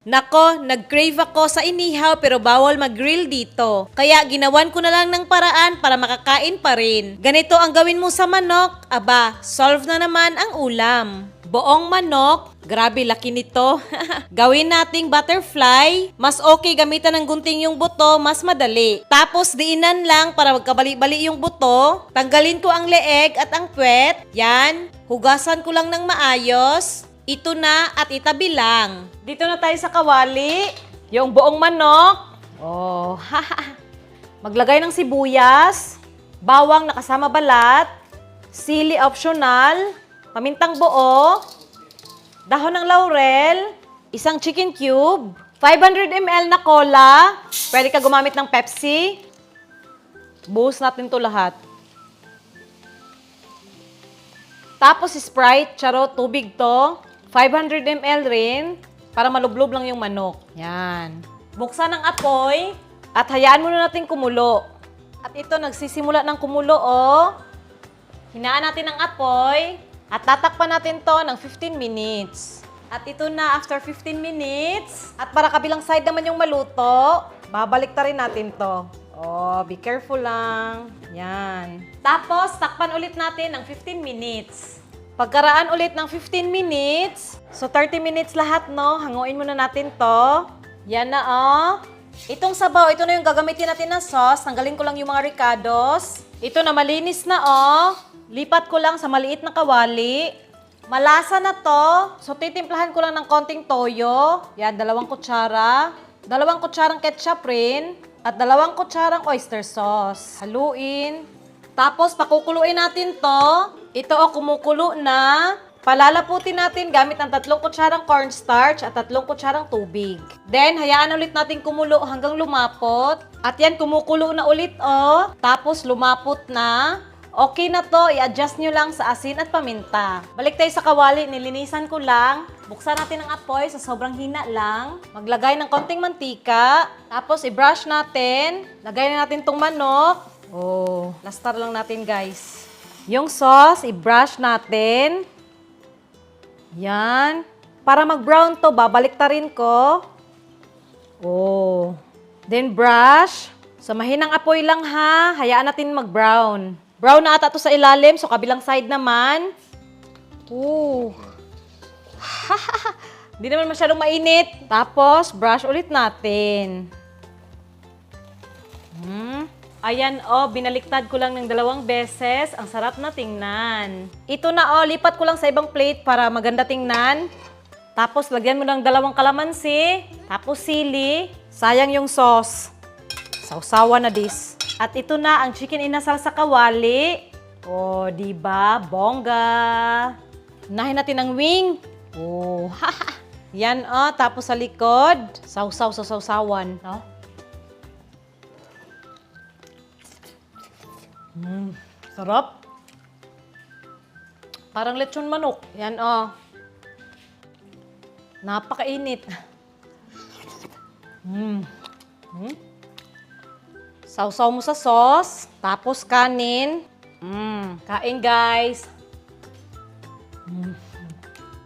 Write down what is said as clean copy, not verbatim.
Nako, nag-crave ako sa inihaw pero bawal mag-grill dito. Kaya ginawan ko na lang ng paraan para makakain pa rin. Ganito ang gawin mo sa manok, aba, solve na naman ang ulam. Buong manok, grabe laki nito. Gawin nating butterfly, mas okay gamitan ng gunting yung buto, mas madali. Tapos diinan lang para magkabali-bali yung buto. Tanggalin ko ang leeg at ang puwet. Yan, hugasan ko lang ng maayos. Ito na at itabi lang. Dito na tayo sa kawali. Yung buong manok. Oh, maglagay ng sibuyas, bawang nakasama balat, sili optional, pamintang buo, dahon ng laurel, isang chicken cube, 500 ml na cola, pwede ka gumamit ng Pepsi. Buhos natin to lahat. Tapos Sprite, charot, tubig to. 500 ml rin para malublob lang yung manok. Yan. Buksan ang apoy at hayaan muna natin kumulo. At ito, nagsisimula ng kumulo, oh. Hinaan natin ang apoy at tatakpan natin to ng 15 minutes. At ito na, after 15 minutes, at para kabilang side naman yung maluto, babalik ta rin natin to. Oh, be careful lang. Yan. Tapos, takpan ulit natin ng 15 minutes. Pagkaraan ulit ng 15 minutes, so 30 minutes lahat, no? Hanguin muna natin to. Yan na, oh. Itong sabaw, ito na yung gagamitin natin na sauce. Tanggalin ko lang yung mga ricados. Ito na, malinis na, oh. Lipat ko lang sa maliit na kawali. Malasa na to. So, titimplahan ko lang ng konting toyo. Yan, 2 kutsara. 2 kutsarang ketchup rin. At 2 kutsarang oyster sauce. Haluin. Tapos, pakukuluin natin to. Ito o, kumukulo na. Palalaputin natin gamit ang 3 kutsarang cornstarch at 3 kutsarang tubig. Then, hayaan ulit natin kumulo hanggang lumapot. At yan, kumukulo na ulit o. Tapos, lumapot na. Okay na to, i-adjust nyo lang sa asin at paminta. Balik tayo sa kawali, nilinisan ko lang. Buksan natin ang apoy sa sobrang hina lang. Maglagay ng konting mantika. Tapos, i-brush natin. Lagay na natin tong manok. Oh, lastar lang natin, guys. Yung sauce, i-brush natin. Yan. Para mag-brown to, babalik ta rin ko. Oh. Then brush. Sa mahinang apoy lang ha. Hayaan natin mag-brown. Brown na ata to sa ilalim, so kabilang side naman. Ooh. Hindi naman masyadong mainit. Tapos, brush ulit natin. Ayan, oh, binaliktad ko lang ng 2 beses. Ang sarap na tingnan. Ito na, oh, lipat ko lang sa ibang plate para maganda tingnan. Tapos, lagyan mo ng 2 kalamansi. Tapos, sili. Sayang yung sauce. Sausawa na this. At ito na, ang chicken inasal sa kawali. Oh, diba? Bongga. Unahin natin ang wing. Oh, yan, oh. Tapos sa likod, sausawan, no? Sarap. Parang lechon manok. Yan, oh. Napakainit. Sausaw mo sa sauce. Tapos kanin. Kain, guys.